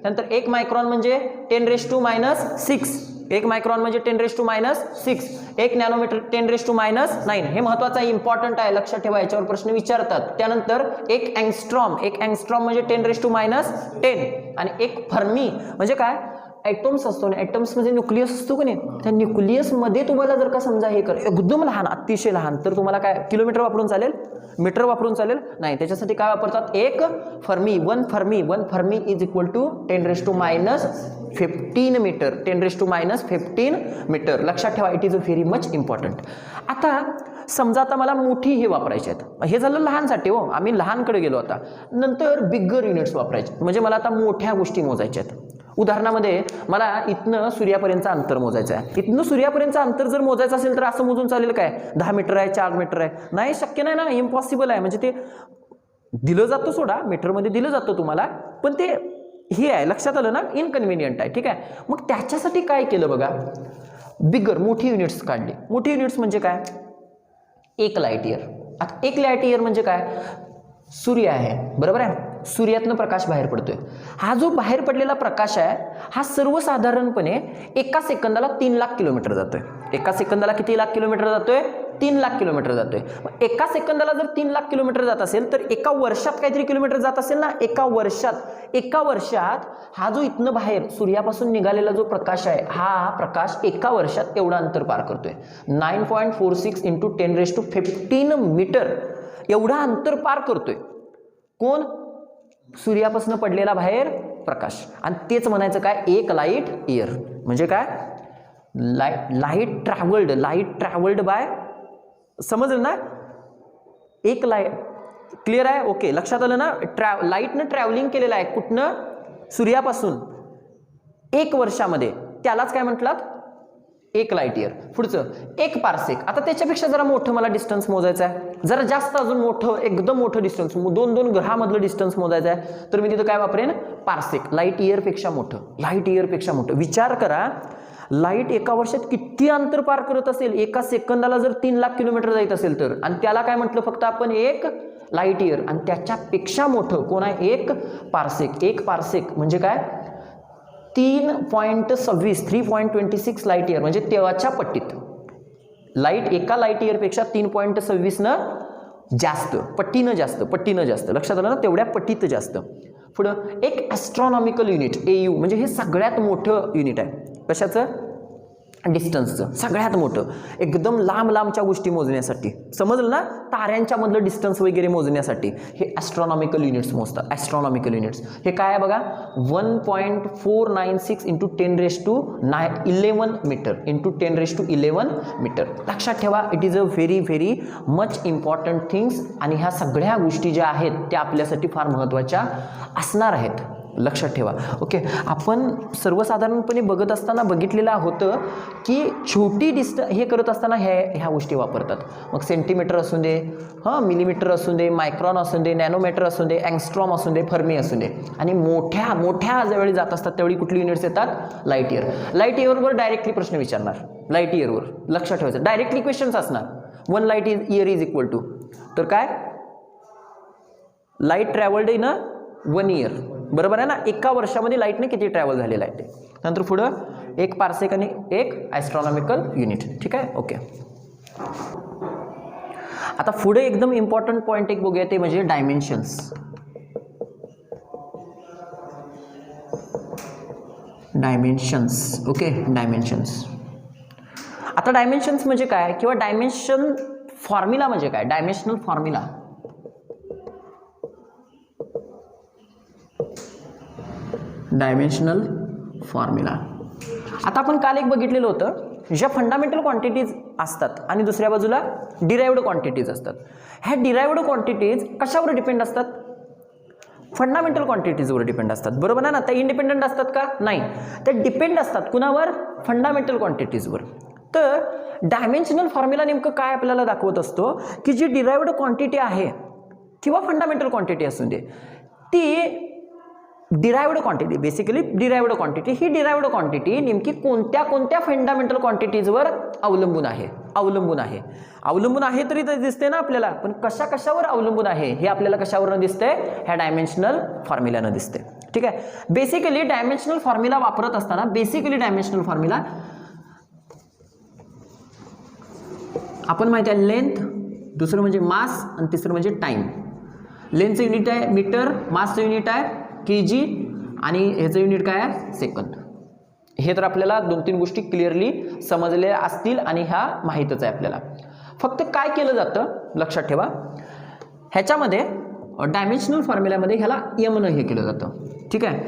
नंतर 1 मायक्रॉन म्हणजे 10⁻⁶. 1 मायक्रॉन म्हणजे 10⁻⁶. 1 नॅनोमीटर 10⁻⁹. हे महत्वाचं आहे, इम्पॉर्टंट आहे, लक्षात ठेवा, याच्यावर प्रश्न विचारतात. त्यानंतर 1 अँगस्ट्रॉम म्हणजे 10⁻⁻. आणि 1 फर्मी म्हणजे काय? ॲटॉम्स असतो ना, ॲटॉम्स म्हणजे न्यूक्लियस असतो की नाही, त्या न्यूक्लियसमध्ये तुम्हाला जर का समजा हे कर एकदम लहान, अतिशय लहान, तर तुम्हाला काय किलोमीटर वापरून चालेल? मीटर वापरून चालेल? नाही, त्याच्यासाठी काय वापरतात? 1 fermi. 1 fermi is equal to 10⁻⁻15 metre. 10⁻⁻15 metre. लक्षात ठेवा, it is a very much important. आता समजा आता मला मोठी हे वापरायचे आहेत, हे झालं लहानसाठी, हो, आम्ही लहानकडे गेलो. आता नंतर बिगर युनिट्स वापरायचे, म्हणजे मला आता मोठ्या गोष्टी मोजायच्या आहेत. उदाहरणामध्ये मला इथनं सूर्यापर्यंतचं अंतर मोजायचं आहे. इथनं सूर्यापर्यंतचं अंतर जर मोजायचं असेल तर असं मोजून चालेल काय? 10 मीटर आहे, 4 मीटर आहे? नाही, शक्य नाही ना, इम्पॉसिबल आहे. म्हणजे ते दिलं जातं, सोडा, मीटरमध्ये दिलं जातं तुम्हाला, पण ते हे आहे, लक्षात आलं ना, इनकन्व्हिनियंट आहे. ठीक आहे. मग त्याच्यासाठी काय केलं बघा, मोठी युनिट्स काढली. मोठी युनिट्स म्हणजे काय? 1 लाईट इयर. आता 1 लाईट इयर म्हणजे काय? सूर्य आहे, बरोबर आहे. सूर्यातनं प्रकाश बाहेर पडतोय. हा जो बाहेर पडलेला प्रकाश आहे हा सर्वसाधारणपणे एका सेकंदाला 3 लाख किलोमीटर जातोय. एका सेकंदाला किती लाख किलोमीटर जातोय? 3 लाख किलोमीटर जातोय. एका सेकंदाला जर 3 लाख किलोमीटर जात असेल तर एका वर्षात काहीतरी किलोमीटर जात असेल ना. एका वर्षात हा जो इथनं बाहेर सूर्यापासून निघालेला जो प्रकाश आहे हा प्रकाश एका वर्षात एवढं अंतर पार करतोय. 9.46 × 10⁻15 मीटर एवढा अंतर पार करतोय. कोण? सूर्यापासून पडलेला बाहेर प्रकाश. आणि तेच म्हणायचं काय? एक लाईट इयर. म्हणजे काय? लाईट ट्रॅव्हल्ड बाय, समजलं ना? एक लाईट, क्लिअर आहे? ओके, लक्षात आलं ना? लाईटनं ट्रॅव्हलिंग केलेलं आहे कुठनं? सूर्यापासून 1 वर्षामध्ये. त्यालाच काय म्हटलात? 1 लाईट इयर. पुढचं 1 पारसेक. आता त्याच्यापेक्षा जरा मोठं मला डिस्टन्स मोजायचं आहे, जरा जास्त अजून मोठं, एकदम मोठं डिस्टन्स, 2 ग्रहामधलं डिस्टन्स मोजायचं आहे, तर मी तिथं काय वापरेन? पारसेक. लाईट इयरपेक्षा मोठं. विचार करा, लाईट एका वर्षात किती अंतर पार करत असेल? एका सेकंदाला जर 3 लाख किलोमीटर जात असेल तर, आणि त्याला काय म्हटलं फक्त आपण? 1 लाईट इयर. आणि त्याच्यापेक्षा मोठं कोण आहे? 1 पारसेक. 1 पारसेक म्हणजे काय? 3.26 लाईट इयर. म्हणजे तेव्हाच्या पट्टीत. लाईट एका लाईट इयरपेक्षा 3.26 जास्त, पट्टीनं जास्त. लक्षात आलं ना? तेवढ्या पट्टीत जास्त. पुढं एक ॲस्ट्रॉनॉमिकल युनिट, AU, म्हणजे हे सगळ्यात मोठं युनिट आहे. कशाचं? डिस्टन्सचं. सगळ्यात मोठं, एकदम लांबच्या गोष्टी मोजण्यासाठी. समजलं ना? ताऱ्यांच्या मधलं डिस्टन्स वगैरे मोजण्यासाठी हे ॲस्ट्रॉनॉमिकल युनिट्स मोजतात. ॲस्ट्रॉनॉमिकल युनिट्स हे काय आहे बघा? 1.496 × 10⁻11 मीटर × 10⁻11 मीटर. लक्षात ठेवा, it is a very very much important things. आणि ह्या सगळ्या गोष्टी ज्या आहेत त्या आपल्यासाठी फार महत्त्वाच्या असणार आहेत. लक्षात ठेवा. ओके, आपण सर्वसाधारणपणे बघत असताना बघितलेलं होतं की छोटी हे करत असताना ह्या गोष्टी वापरतात. मग सेंटीमीटर असू दे, मिलीमीटर असू दे, मायक्रॉन असू दे, नॅनोमीटर असू दे, अँगस्ट्रॉम असू दे, फर्मी असू दे. आणि मोठ्या ज्यावेळी जात असतात त्यावेळी कुठली युनिट्स येतात? Light year. लाईट इयरवर डायरेक्टली प्रश्न विचारणार. लाईट इयरवर लक्षात ठेवायचं, डायरेक्टली क्वेश्चन्स असणार. 1 light year is equal to, तर काय? Light travelled in 1 year. बरोबर आहे ना? एका वर्षामध्ये लाईटने किती ट्रॅव्हल झालेलं आहे ते. नंतर पुढं 1 पारसेक आणि 1 ॲस्ट्रॉनॉमिकल युनिट. ठीक आहे? ओके. आता पुढे एकदम इम्पॉर्टंट पॉईंट एक बघूया, ते म्हणजे डायमेन्शन्स. Okay, dimensions. आता डायमेन्शन्स म्हणजे काय, किंवा डायमेन्शन फॉर्म्युला म्हणजे काय? Dimensional formula. आता आपण काल एक बघितलेलं होतं, ज्या फंडामेंटल क्वांटिटीज असतात आणि दुसऱ्या बाजूला डिराइव्ड क्वांटिटीज असतात. ह्या डिराइव्ड क्वांटिटीज कशावर डिपेंड असतात? फंडामेंटल क्वांटिटीजवर डिपेंड असतात. बरोबर आहे ना? त्या इंडिपेंडंट असतात का? नाही, ते डिपेंड असतात. कुणावर? फंडामेंटल क्वांटिटीजवर. तर डायमेन्शनल फॉर्म्युला नेमकं काय आपल्याला दाखवत असतो की जी डिराइव्ड क्वांटिटी आहे किंवा फंडामेंटल क्वांटिटी असू दे, ती derived quantity, basically derived quantity, ही डिराइव्ड क्वांटिटी नेमकी कोणत्या फंडामेंटल क्वांटिटीजवर अवलंबून आहे तरी ते दिसते ना आपल्याला. पण कशावर अवलंबून आहे हे आपल्याला कशावरनं दिसतंय? ह्या डायमेन्शनल फॉर्म्युलानं दिसते. ठीक आहे? बेसिकली डायमेन्शनल फॉर्म्युला वापरत असताना डायमेन्शनल फॉर्म्युला आपण माहिती आहे, लेंथ, दुसरं म्हणजे मास आणि तिसरं म्हणजे टाइम. लेंथचं युनिट आहे मीटर, मासचं युनिट आहे kg आणि ह्याचं युनिट काय आहे? सेकंद. हे तर आपल्याला 2-3 गोष्टी क्लिअरली समजलेल्या असतील आणि ह्या माहीतच आहे आपल्याला. फक्त काय केलं जातं लक्षात ठेवा, ह्याच्यामध्ये डायमेन्शनल फॉर्म्युल्यामध्ये ह्याला m हे केलं जातं. ठीक आहे?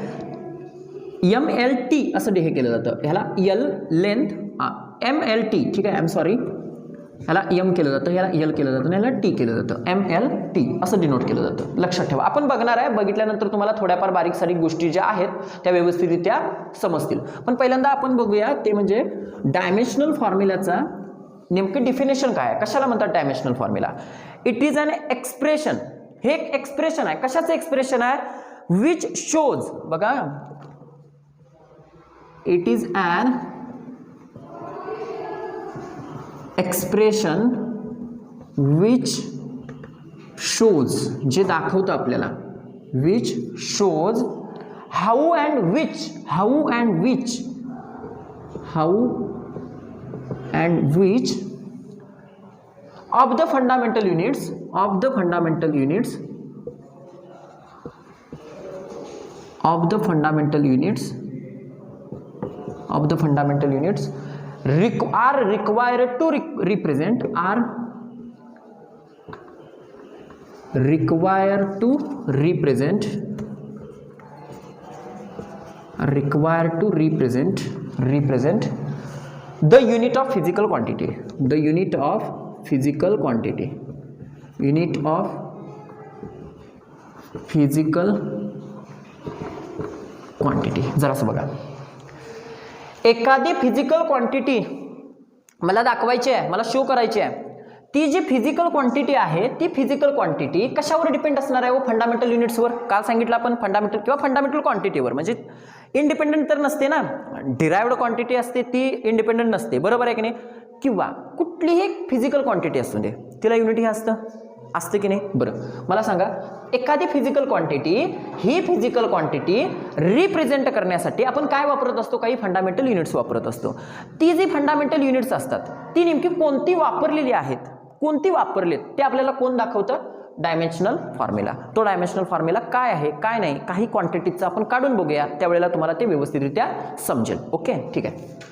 MLT असं हे केलं जातं. ह्याला L लेंथ, MLT. ठीक आहे? सॉरी, ह्याला M केलं जातं, ह्याला L केलं जातं, ह्याला T केलं जातं. MLT असं डिनोट केलं जातं. लक्षात ठेवा. आपण बघणार आहे, बघितल्यानंतर तुम्हाला थोड्याफार बारीक सारीक गोष्टी ज्या आहेत त्या व्यवस्थितरित्या समजतील. पण पहिल्यांदा आपण बघूया ते म्हणजे डायमेन्शनल फॉर्म्युलाचा नेमकं डिफिनेशन काय आहे. कशाला म्हणतात dimensional formula? It is an expression. हे एक एक्सप्रेशन आहे. कशाचं एक्सप्रेशन आहे? विच शोज, बघा, it is an expression which shows, जे दाखवतं आपल्याला which shows how and which of the fundamental units are required to represent the unit of physical quantity, जरासं बघा, एखादी फिजिकल क्वांटिटी मला दाखवायची आहे, मला शो करायची आहे, ती जी फिजिकल क्वांटिटी आहे ती फिजिकल क्वांटिटी कशावर डिपेंड असणार आहे? फंडामेंटल युनिट्सवर. काल सांगितलं आपण फंडामेंटल किंवा फंडामेंटल क्वांटिटीवर, म्हणजे इंडिपेंडेंट तर नसते ना, डिराइव्ड क्वांटिटी असते ती इंडिपेंडेंट नसते, बरोबर आहे की नाही? किंवा कुठलीही एक फिजिकल क्वांटिटी असू दे तिला युनिट हे असतं की नाही? बरं मला सांगा, एखादी फिजिकल क्वांटिटी, ही फिजिकल क्वांटिटी रिप्रेझेंट करण्यासाठी आपण काय वापरत असतो? काही फंडामेंटल युनिट्स वापरत असतो. ती जी फंडामेंटल युनिट्स असतात ती नेमकी कोणती वापरलेली आहेत, कोणती वापरलेत ते आपल्याला कोण दाखवतं? Dimensional formula. तो डायमेन्शनल फॉर्म्युला काय आहे काय नाही, काही क्वांटिटीचं आपण काढून बघूया, त्यावेळेला तुम्हाला ते व्यवस्थितरित्या समजेल. ओके ठीक आहे.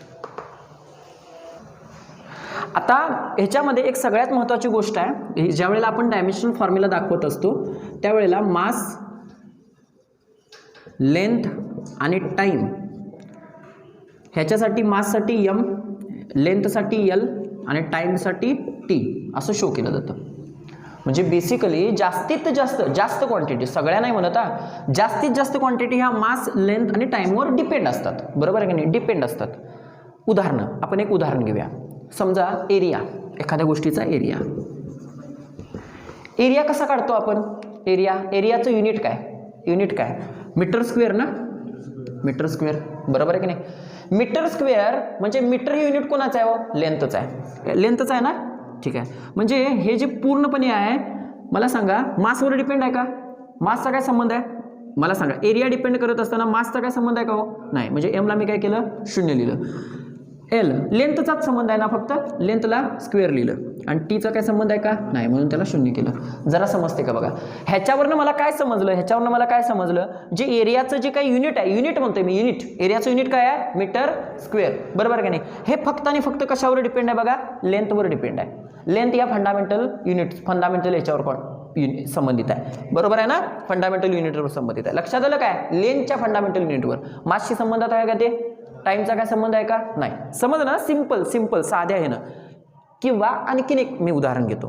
आता ह्याच्यामध्ये एक सगळ्यात महत्त्वाची गोष्ट आहे, ज्या वेळेला आपण डायमेन्शनल फॉर्म्युला दाखवत असतो त्यावेळेला मास, लेंथ आणि टाइम, ह्याच्यासाठी माससाठी m, लेंथसाठी l आणि टाइमसाठी t असं शो केलं जातं. म्हणजे बेसिकली जास्तीत जास्त क्वांटिटी, सगळ्या नाही म्हणत, जास्तीत जास्त क्वांटिटी ह्या मास, लेंथ आणि टाइमवर डिपेंड असतात, बरोबर आहे की नाही? डिपेंड असतात. उदाहरणं, आपण एक उदाहरण घेऊया. समजा एरिया, एखाद्या गोष्टीचा एरिया कसा काढतो आपण? एरियाचं युनिट काय? मीटर स्क्वेअर ना, मीटर स्क्वेअर, बरोबर आहे की नाही? मीटर स्क्वेअर म्हणजे मीटर हे युनिट कोणाचं आहे? लेंथचं आहे ना, ठीक आहे. म्हणजे हे जे पूर्णपणे आहे, मला सांगा मासवर डिपेंड आहे का? मासचा काय संबंध आहे मला सांगा? एरिया डिपेंड करत असताना मासचा काय संबंध आहे का? नाही. म्हणजे एमला मी काय केलं? 0 लिहिलं. एल लेंथचाच संबंध आहे ना, फक्त लेंथला स्क्वेअर लिहिलं. आणि टीचा काय संबंध आहे का? नाही, म्हणून त्याला 0 केलं. जरा समजते का बघा? ह्याच्यावरनं मला काय समजलं? जे एरियाचं जे काही युनिट आहे, युनिट म्हणतोय मी, एरियाचं युनिट काय आहे? मीटर स्क्वेअर, बरोबर आहे का नाही? हे फक्त आणि फक्त कशावर डिपेंड आहे बघा? लेंथवर डिपेंड आहे. लेंथ या फंडामेंटल याच्यावर संबंधित आहे, बरोबर आहे ना? फंडामेंटल युनिटवर संबंधित आहे. लक्षात आलं काय? लेंथच्या फंडामेंटल युनिटवर. मासशी संबंधात आहे का ते? टाइमचा काय संबंध आहे का? नाही. समज ना, सिंपल साध्या आहे ना. किंवा आणखीन एक मी उदाहरण घेतो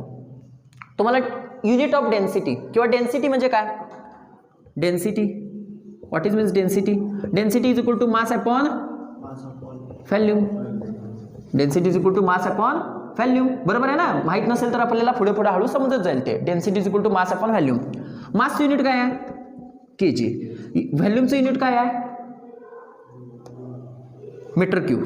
तुम्हाला. युनिट ऑफ डेन्सिटी किंवा डेन्सिटी म्हणजे काय? Density, what is means density? Density is equal to mass upon volume. Density is equal to mass upon volume, बरोबर आहे ना? माहित नसेल तर आपल्याला पुढे हळू समजत जाईल ते. Density is equal to mass upon volume. मासचं युनिट काय आहे? kg. व्हॅल्यूमचं युनिट काय आहे? Metre cube.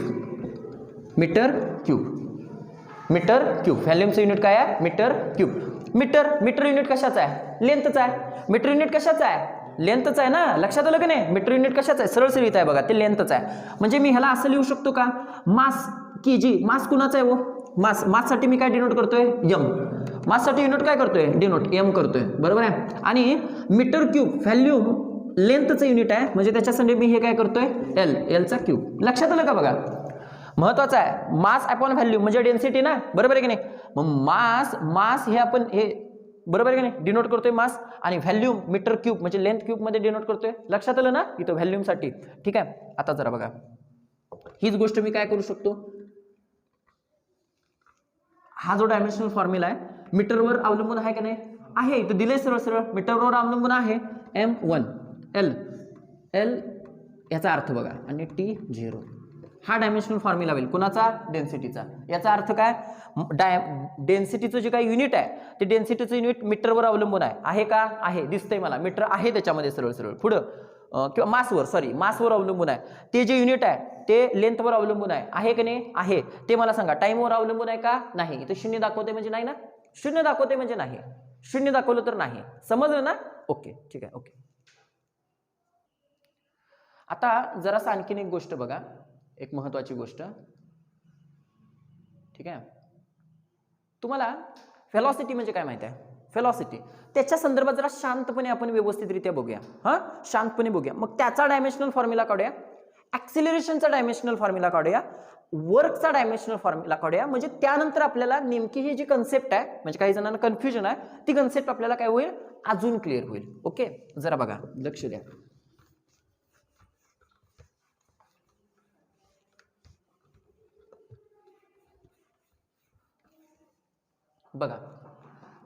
व्हॅल्यूमचं युनिट काय आहे? Metre cube. मीटर युनिट कशाचं आहे? लेंथचं आहे. मीटर युनिट कशाचं आहे? लेंथचं आहे ना. लक्षात आलं की नाही? मीटर युनिट कशाचं आहे? सरळ लिहित आहे बघा, ते लेंथचं आहे. म्हणजे मी ह्याला असं लिहू शकतो का? मास kg. मास कुणाचा आहे? माससाठी मी काय डिनोट करतोय? m. माससाठी युनिट काय करतोय? डिनोट m करतोय, बरोबर आहे? आणि मीटर क्यूब व्हॅल्यूम लेंथचं युनिट आहे, म्हणजे त्याच्यासाठी मी हे काय करतोय? एलचा क्यूब. लक्षात आलं का बघा? महत्वाचं आहे. मास अपॉन व्हॅल्यूम म्हणजे डेन्सिटी ना, बरोबर आहे की नाही? मग मास हे आपण हे, बरोबर आहे की नाही, डिनोट करतोय मास. आणि व्हॅल्यूम मीटर क्यूब म्हणजे लेंथ क्यूब मध्ये डिनोट करतोय. लक्षात आलं ना? इथं व्हॅल्यूमसाठी. ठीक आहे. आता जरा बघा, हीच गोष्ट मी काय करू शकतो? हा जो डायमेन्शनल फॉर्म्युला आहे मीटरवर अवलंबून आहे का नाही? आहे. इथं दिले सरळ मीटरवर अवलंबून आहे. M1 L याचा अर्थ बघा, आणि T0 हा डायमेन्शनल फॉर्म्युला होईल कोणाचा? डेन्सिटीचा. याचा अर्थ काय? डेन्सिटीचं जे काही युनिट आहे ते डेन्सिटीचं युनिट मीटरवर अवलंबून आहे का? आहे, दिसतंय मला. मीटर आहे त्याच्यामध्ये सरळ पुढं, किंवा मासवर अवलंबून आहे. ते जे युनिट आहे ते लेंथवर अवलंबून आहे का नाही? आहे. ते मला सांगा, टाइमवर अवलंबून आहे का? नाही. इथे 0 दाखवते म्हणजे नाही ना? 0 दाखवते म्हणजे नाही. 0 दाखवलं तर नाही. समजलं ना? ओके, ठीक आहे. ओके. आता जरासं आणखीन एक गोष्ट बघा, एक महत्त्वाची गोष्ट, ठीक आहे. तुम्हाला व्हेलॉसिटी म्हणजे काय माहिती आहे? व्हेलॉसिटी त्याच्या संदर्भात जरा शांतपणे आपण व्यवस्थितरित्या बघूया. हां, शांतपणे बघूया. मग त्याचा डायमेन्शनल फॉर्म्युला काढूया, ॲक्सिलरेशनचा डायमेन्शनल फॉर्म्युला काढूया, वर्कचा डायमेन्शनल फॉर्म्युला काढूया. म्हणजे त्यानंतर आपल्याला नेमकी ही जी कन्सेप्ट आहे, म्हणजे काही जणांना कन्फ्युजन आहे, ती कन्सेप्ट आपल्याला काय होईल, अजून क्लिअर होईल. ओके, जरा बघा, लक्ष द्या. बघा,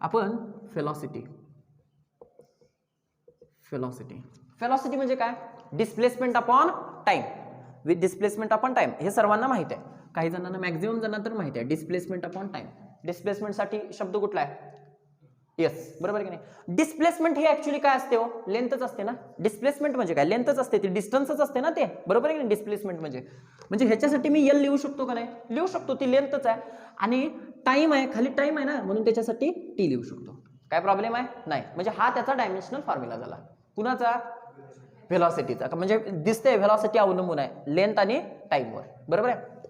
आपण व्हेलॉसिटी म्हणजे काय? Displacement upon time, with displacement upon time. हे सर्वांना माहिती आहे, काही जणांना, मॅक्झिमम जणांना तर माहिती आहे. डिस्प्लेसमेंट अपॉन टाइम, डिस्प्लेसमेंटसाठी शब्द कुठला आहे? येस, बरोबर की नाही? डिस्प्लेसमेंट हे ऍक्च्युली काय असते हो? लेंथच असते ना. डिस्प्लेसमेंट म्हणजे काय? लेंथच असते, ती डिस्टन्सच असते ना ते, बरोबर आहे की नाही? डिस्प्लेसमेंट म्हणजे ह्याच्यासाठी मी एल लिहू शकतो का नाही? लिहू शकतो, ती लेंथच आहे. आणि टाइम आहे, खाली टाइम आहे ना, म्हणून त्याच्यासाठी टी लिहू शकतो. काय प्रॉब्लेम आहे? नाही. म्हणजे हा त्याचा डायमेन्शनल फॉर्म्युला झाला. कुणाचा? व्हेलॉसिटीचा. म्हणजे दिसते व्हेलॉसिटी अवलंबून आहे लेंथ आणि टाइमवर, बरोबर आहे.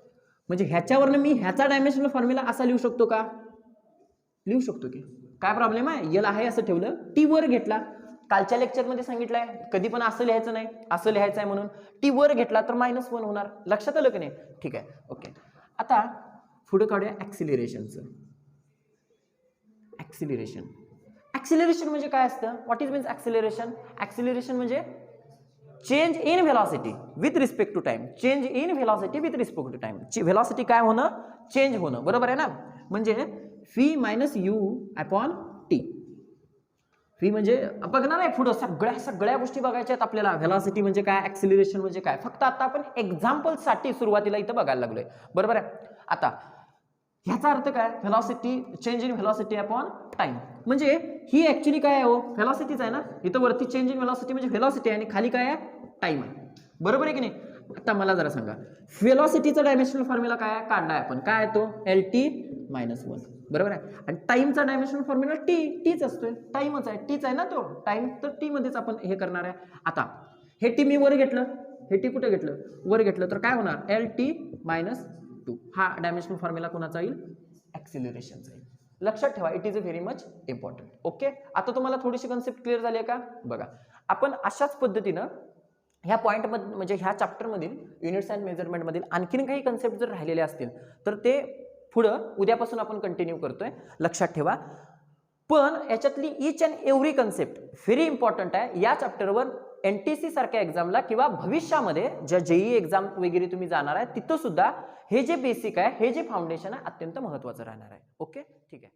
म्हणजे ह्याच्यावरनं मी ह्याचा डायमेन्शनल फॉर्म्युला असा लिहू शकतो का? लिहू शकतो की. काय प्रॉब्लेम आहे? एल आहे असं ठेवलं, टी वर घेतला. कालच्या लेक्चरमध्ये सांगितलंय कधी पण असं लिहायचं नाही, असं लिहायचं आहे म्हणून. टी वर घेतला तर -1 होणार. लक्षात आलं की नाही? ठीक आहे, ओके. आता पुढे काढूया ऍक्सिलरेशनचं. ऍक्सिलरेशन म्हणजे काय असतं? What is means acceleration? Acceleration म्हणजे change in velocity with respect to time. Change in velocity with respect to time. Velocity काय होणं? चेंज होणं, बरोबर आहे ना. म्हणजे V minus U upon T. V म्हणजे बघणार आहे पुढं, सगळ्या गोष्टी बघायच्या आहेत आपल्याला. व्हेलॉसिटी म्हणजे काय, ऍक्सिलरेशन म्हणजे काय, फक्त आता आपण एक्झाम्पलसाठी सुरुवातीला इथं बघायला लागलोय, बरोबर आहे. आता ह्याचा अर्थ काय? Velocity, change in velocity upon time. म्हणजे ही ऍक्च्युली काय आहे हो? व्हेलॉसिटीच आहे ना. इथं वरती चेंज इन व्हेलॉसिटी म्हणजे व्हेलॉसिटी आहे आणि खाली काय आहे? टाइम आहे, बरोबर आहे की नाही. आता मला जरा सांगा, व्हेलॉसिटीचा डायमेन्शनल फॉर्म्युला काय काढलाय आपण? काय आहे तो? LT-1, बरोबर आहे. आणि टाइमचा डायमेन्शनल फॉर्म्युला टीच असतोय, टाइमच आहे, टीच आहे ना तो टाइम, तर टी मध्येच आपण हे करणार आहे. आता हे टी मी वर घेतलं, हे टी कुठे घेतलं? वर घेतलं, तर काय होणार? LT-2. हा डायमेन्शनल फॉर्म्युला कोणाचा येईल? ऍक्सिलरेशनचा येईल. लक्षात ठेवा, it is a very much important. Okay, आता तुम्हाला थोडीशी कन्सेप्ट क्लिअर झाली आहे का? बघा, आपण अशाच पद्धतीनं ह्या पॉईंटमध्ये, म्हणजे ह्या चॅप्टरमधील युनिट्स अँड मेजरमेंटमधील आणखीन काही कन्सेप्ट जर राहिलेले असतील तर ते पुढं उद्यापासून आपण कंटिन्यू करतोय, लक्षात ठेवा. पण याच्यातली each and every concept very important आहे. या चॅप्टरवर NTC सारख्या एक्झामला किंवा भविष्यामध्ये ज्या JEE एक्झाम वगैरे तुम्ही जाणार आहे तिथं सुद्धा हे जे बेसिक आहे, हे जे फाउंडेशन आहे, अत्यंत महत्त्वाचं राहणार आहे. ओके, ठीक आहे.